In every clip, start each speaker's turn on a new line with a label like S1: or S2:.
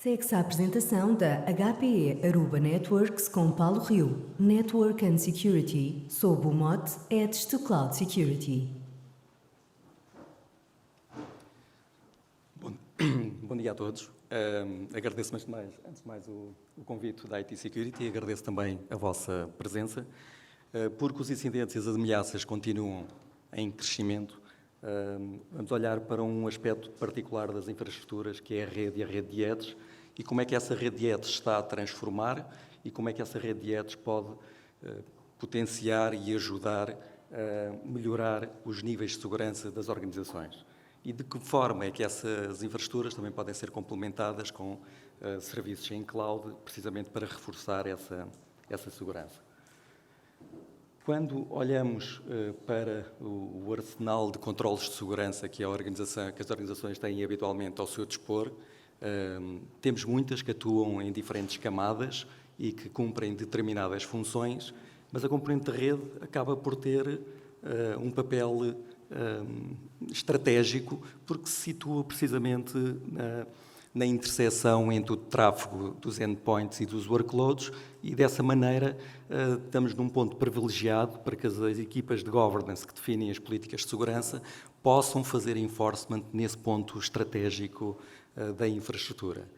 S1: Segue-se a apresentação da HPE Aruba Networks com Paulo Rio, Network and Security, sob o mote Edge to Cloud Security.
S2: Bom dia a todos. Agradeço antes de mais o convite da IT Security e agradeço também a vossa presença, porque os incidentes e as ameaças continuam em crescimento. Vamos olhar para um aspecto particular das infraestruturas, que é a rede e a rede de edge, e como é que essa rede de edge está a transformar e como é que essa rede de edge pode potenciar e ajudar a melhorar os níveis de segurança das organizações. E de que forma é que essas infraestruturas também podem ser complementadas com serviços em cloud, precisamente para reforçar essa segurança. Quando olhamos para o arsenal de controles de segurança que as organizações têm habitualmente ao seu dispor, temos muitas que atuam em diferentes camadas e que cumprem determinadas funções, mas a componente de rede acaba por ter um papel estratégico, porque se situa precisamente na interseção entre o tráfego dos endpoints e dos workloads, e dessa maneira estamos num ponto privilegiado para que as equipas de governance que definem as políticas de segurança possam fazer enforcement nesse ponto estratégico da infraestrutura.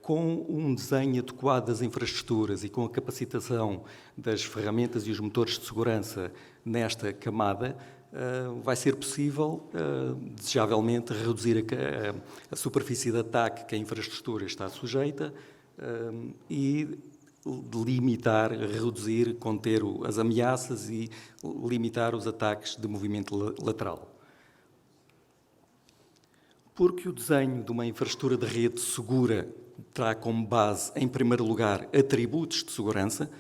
S2: Com um desenho adequado das infraestruturas e com a capacitação das ferramentas e os motores de segurança nesta camada, vai ser possível, desejavelmente, reduzir a superfície de ataque que a infraestrutura está sujeita e limitar, reduzir, conter as ameaças e limitar os ataques de movimento lateral. Porque o desenho de uma infraestrutura de rede segura terá como base, em primeiro lugar, atributos de segurança,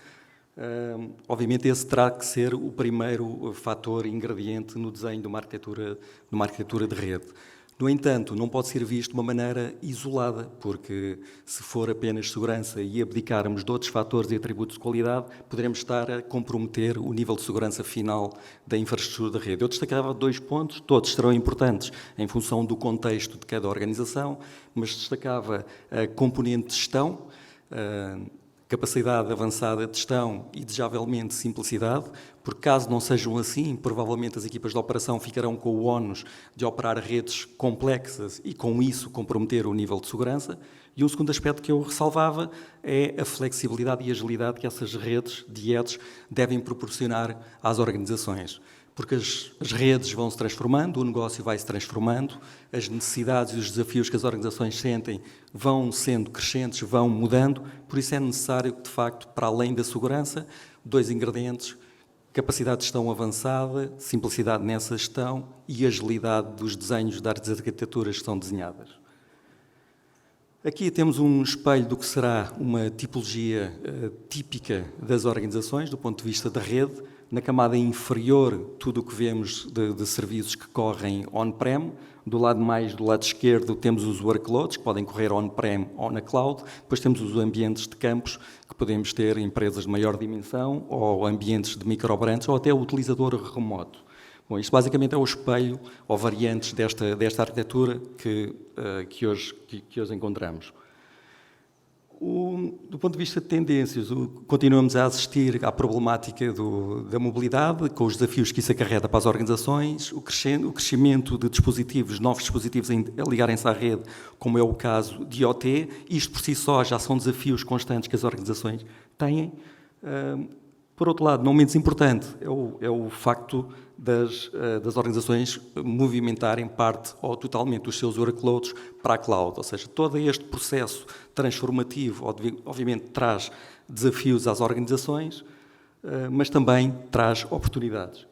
S2: obviamente esse terá que ser o primeiro fator ingrediente no desenho de uma arquitetura de rede. No entanto, não pode ser visto de uma maneira isolada, porque se for apenas segurança e abdicarmos de outros fatores e atributos de qualidade, poderemos estar a comprometer o nível de segurança final da infraestrutura de rede. Eu destacava 2 pontos, todos serão importantes em função do contexto de cada organização, mas destacava a componente de gestão, capacidade avançada de gestão e, desejavelmente, simplicidade, porque caso não sejam assim, provavelmente as equipas de operação ficarão com o ónus de operar redes complexas e, com isso, comprometer o nível de segurança. E um segundo aspecto que eu ressalvava é a flexibilidade e agilidade que essas redes de edge devem proporcionar às organizações. Porque as redes vão se transformando, o negócio vai se transformando, as necessidades e os desafios que as organizações sentem vão sendo crescentes, vão mudando, por isso é necessário que, de facto, para além da segurança, 2 ingredientes: capacidade de gestão avançada, simplicidade nessa gestão e agilidade dos desenhos das arquiteturas que são desenhadas. Aqui temos um espelho do que será uma tipologia típica das organizações, do ponto de vista da rede. Na camada inferior, tudo o que vemos de serviços que correm on-prem. Do lado esquerdo, temos os workloads, que podem correr on-prem ou na cloud. Depois temos os ambientes de campos, que podemos ter empresas de maior dimensão, ou ambientes de microbranches, ou até o utilizador remoto. Bom, isto basicamente é o espelho, ou variantes desta arquitetura que hoje encontramos. Do ponto de vista de tendências, continuamos a assistir à problemática da mobilidade, com os desafios que isso acarreta para as organizações, o crescimento de novos dispositivos a ligarem-se à rede, como é o caso de IoT. Isto por si só já são desafios constantes que as organizações têm. Por outro lado, não menos importante, é o facto das organizações movimentarem parte ou totalmente os seus workloads para a cloud. Ou seja, todo este processo transformativo, obviamente, traz desafios às organizações, mas também traz oportunidades.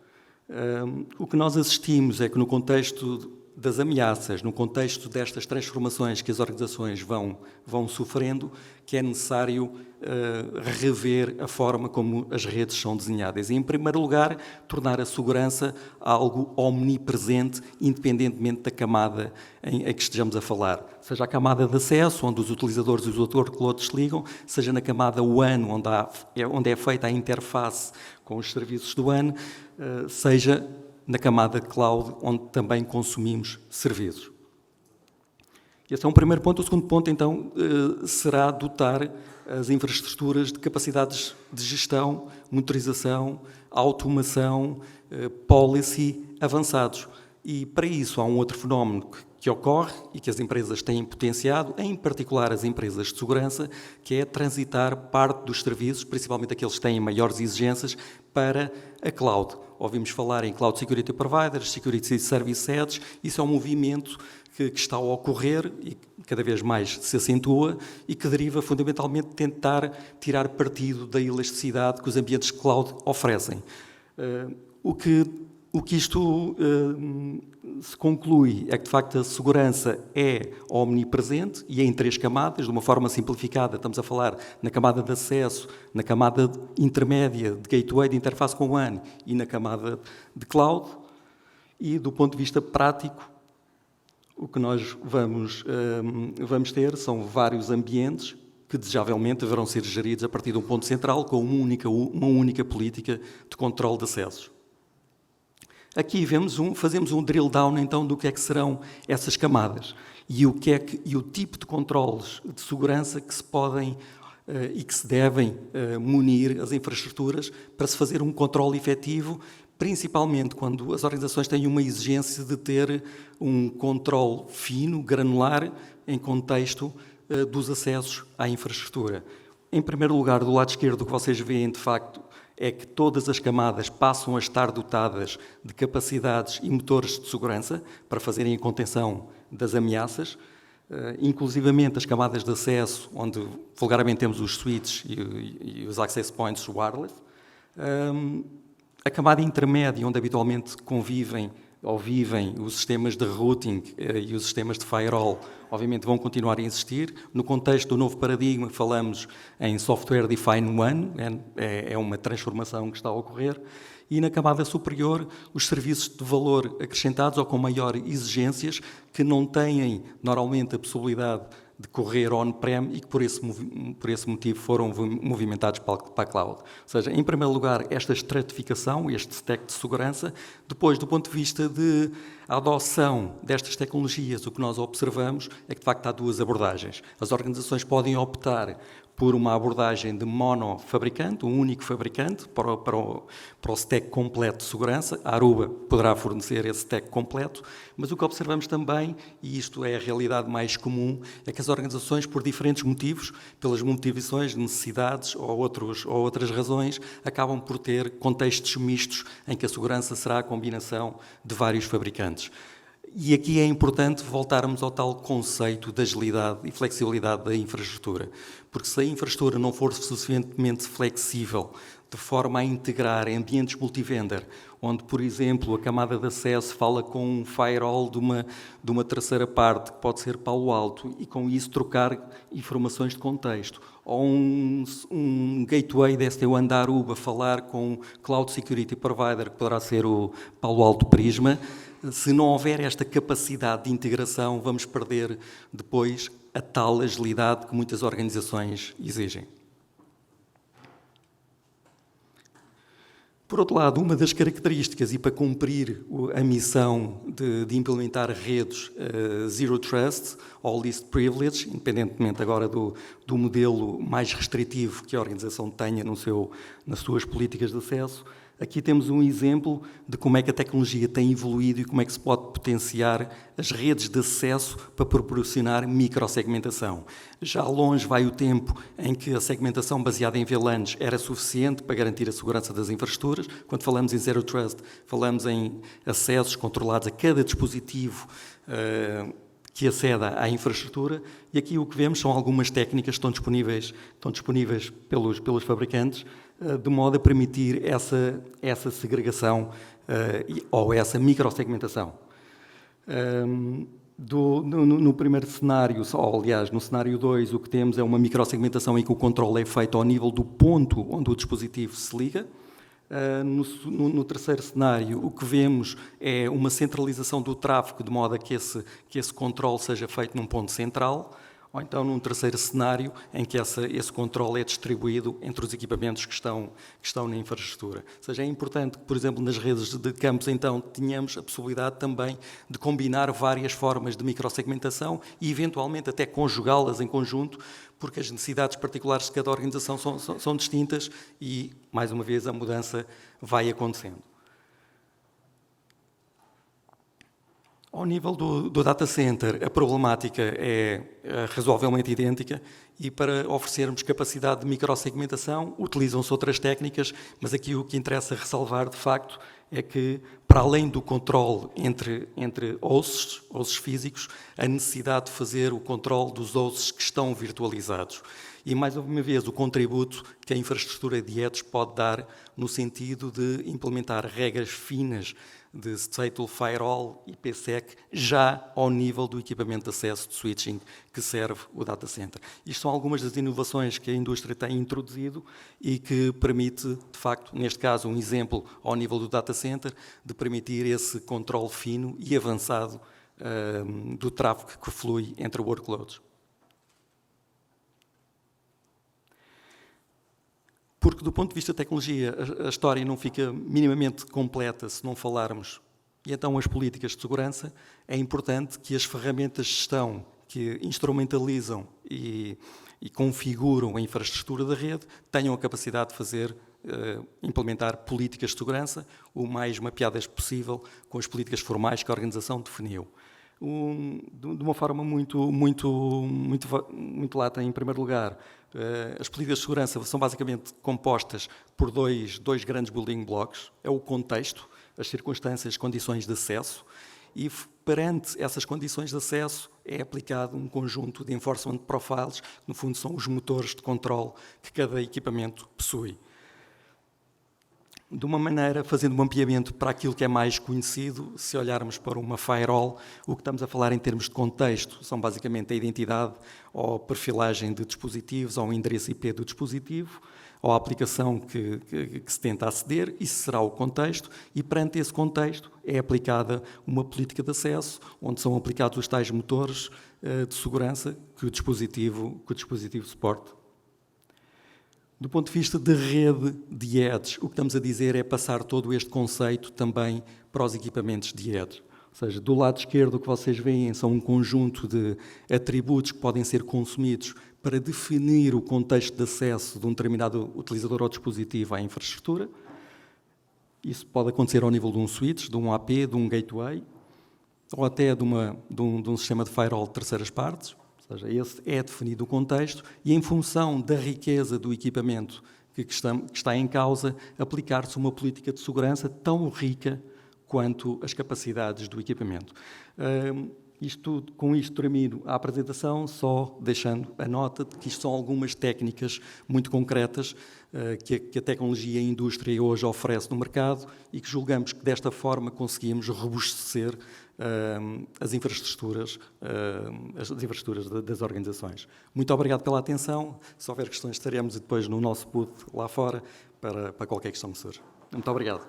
S2: O que nós assistimos é que, no contexto das ameaças, no contexto destas transformações que as organizações vão sofrendo, que é necessário rever a forma como as redes são desenhadas. E, em primeiro lugar, tornar a segurança algo omnipresente, independentemente da camada em que estejamos a falar. Seja a camada de acesso, onde os utilizadores e os workloads se ligam, seja na camada WAN, onde é feita a interface com os serviços do WAN, seja na camada cloud, onde também consumimos serviços. Esse é um primeiro ponto. O segundo ponto, então, será dotar as infraestruturas de capacidades de gestão, monitorização, automação, policy avançados. E, para isso, há um outro fenómeno que ocorre e que as empresas têm potenciado, em particular as empresas de segurança, que é transitar parte dos serviços, principalmente aqueles que têm maiores exigências, para a cloud. Ouvimos falar em Cloud Security Providers, Security Service Edge. Isso é um movimento que está a ocorrer e cada vez mais se acentua e que deriva fundamentalmente de tentar tirar partido da elasticidade que os ambientes cloud oferecem. O que isto se conclui é que, de facto, a segurança é omnipresente e é em 3 camadas, de uma forma simplificada. Estamos a falar na camada de acesso, na camada intermédia de gateway, de interface com o WAN e na camada de cloud. E, do ponto de vista prático, o que nós vamos ter são vários ambientes que, desejavelmente, deverão ser geridos a partir de um ponto central com uma única política de controle de acessos. Aqui fazemos um drill down, então, do que é que serão essas camadas e o tipo de controles de segurança que se podem e que se devem munir as infraestruturas para se fazer um controle efetivo, principalmente quando as organizações têm uma exigência de ter um controle fino, granular, em contexto dos acessos à infraestrutura. Em primeiro lugar, do lado esquerdo, o que vocês veem, de facto, é que todas as camadas passam a estar dotadas de capacidades e motores de segurança para fazerem a contenção das ameaças, inclusivamente as camadas de acesso, onde vulgarmente temos os switches e os access points wireless, a camada intermédia, onde habitualmente convivem ou vivem os sistemas de routing e os sistemas de firewall, obviamente vão continuar a existir. No contexto do novo paradigma, falamos em Software Defined WAN, é uma transformação que está a ocorrer. E na camada superior, os serviços de valor acrescentados ou com maior exigências, que não têm normalmente a possibilidade de correr on-prem e que por esse motivo foram movimentados para a cloud. Ou seja, em primeiro lugar, esta estratificação, este stack de segurança. Depois, do ponto de vista de adoção destas tecnologias, o que nós observamos é que, de facto, há 2 abordagens. As organizações podem optar por uma abordagem de monofabricante, um único fabricante, para o stack completo de segurança. A Aruba poderá fornecer esse stack completo, mas o que observamos também, e isto é a realidade mais comum, é que as organizações, por diferentes motivos, pelas motivações, necessidades ou outras razões, acabam por ter contextos mistos em que a segurança será a combinação de vários fabricantes. E aqui é importante voltarmos ao tal conceito de agilidade e flexibilidade da infraestrutura, porque se a infraestrutura não for suficientemente flexível, de forma a integrar ambientes multivendor, onde, por exemplo, a camada de acesso fala com um firewall de uma terceira parte, que pode ser Palo Alto, e com isso trocar informações de contexto, ou um gateway da SD-WAN da Aruba falar com um Cloud Security Provider, que poderá ser o Palo Alto Prisma. Se não houver esta capacidade de integração, vamos perder depois a tal agilidade que muitas organizações exigem. Por outro lado, uma das características, e para cumprir a missão de implementar redes Zero Trust ou Least Privilege, independentemente agora do modelo mais restritivo que a organização tenha nas suas políticas de acesso, aqui temos um exemplo de como é que a tecnologia tem evoluído e como é que se pode potenciar as redes de acesso para proporcionar microsegmentação. Já longe vai o tempo em que a segmentação baseada em VLANs era suficiente para garantir a segurança das infraestruturas. Quando falamos em Zero Trust, falamos em acessos controlados a cada dispositivo que aceda à infraestrutura, e aqui o que vemos são algumas técnicas que estão disponíveis pelos fabricantes, de modo a permitir essa segregação ou essa microsegmentação. No primeiro cenário, ou aliás, no cenário 2, o que temos é uma microsegmentação em que o controle é feito ao nível do ponto onde o dispositivo se liga. No terceiro cenário, o que vemos é uma centralização do tráfego, de modo a que esse controle seja feito num ponto central, ou então num terceiro cenário em que esse controle é distribuído entre os equipamentos que estão na infraestrutura. Ou seja, é importante que, por exemplo, nas redes de campos, então, tenhamos a possibilidade também de combinar várias formas de microsegmentação e, eventualmente, até conjugá-las em conjunto, porque as necessidades particulares de cada organização são distintas e, mais uma vez, a mudança vai acontecendo. Ao nível do data center, a problemática é razoavelmente idêntica e para oferecermos capacidade de microsegmentação utilizam-se outras técnicas, mas aqui o que interessa ressalvar, de facto, é que, para além do controle entre ossos físicos, a necessidade de fazer o controle dos ossos que estão virtualizados. E, mais uma vez, o contributo que a infraestrutura de edge pode dar no sentido de implementar regras finas de Stateful Firewall e IPsec já ao nível do equipamento de acesso de switching que serve o data center. Isto são algumas das inovações que a indústria tem introduzido e que permite, de facto, neste caso, um exemplo ao nível do data center, de permitir esse controle fino e avançado do tráfego que flui entre workloads. Porque, do ponto de vista da tecnologia, a história não fica minimamente completa se não falarmos. E então, as políticas de segurança, é importante que as ferramentas de gestão que instrumentalizam e configuram a infraestrutura da rede tenham a capacidade de fazer, implementar políticas de segurança o mais mapeadas possível com as políticas formais que a organização definiu. De uma forma muito lata, em primeiro lugar, as políticas de segurança são basicamente compostas por dois grandes building blocks. É o contexto, as circunstâncias, as condições de acesso, e perante essas condições de acesso é aplicado um conjunto de enforcement profiles, que no fundo são os motores de controle que cada equipamento possui. De uma maneira, fazendo um mapeamento para aquilo que é mais conhecido, se olharmos para uma firewall, o que estamos a falar em termos de contexto são basicamente a identidade ou perfilagem de dispositivos, ou o endereço IP do dispositivo, ou a aplicação que se tenta aceder, isso será o contexto, e perante esse contexto é aplicada uma política de acesso, onde são aplicados os tais motores de segurança que o dispositivo suporta. Do ponto de vista de rede de edge, o que estamos a dizer é passar todo este conceito também para os equipamentos de edge. Ou seja, do lado esquerdo o que vocês veem são um conjunto de atributos que podem ser consumidos para definir o contexto de acesso de um determinado utilizador ou dispositivo à infraestrutura. Isso pode acontecer ao nível de um switch, de um AP, de um gateway, ou até de um sistema de firewall de terceiras partes. Ou seja, esse é definido o contexto e, em função da riqueza do equipamento que está em causa, aplicar-se uma política de segurança tão rica quanto as capacidades do equipamento. Com isto termino a apresentação, só deixando a nota de que isto são algumas técnicas muito concretas que a tecnologia e a indústria hoje oferece no mercado e que julgamos que desta forma conseguimos robustecer as infraestruturas das organizações. Muito obrigado pela atenção. Se houver questões, estaremos depois no nosso booth lá fora para qualquer questão que surja. Muito obrigado.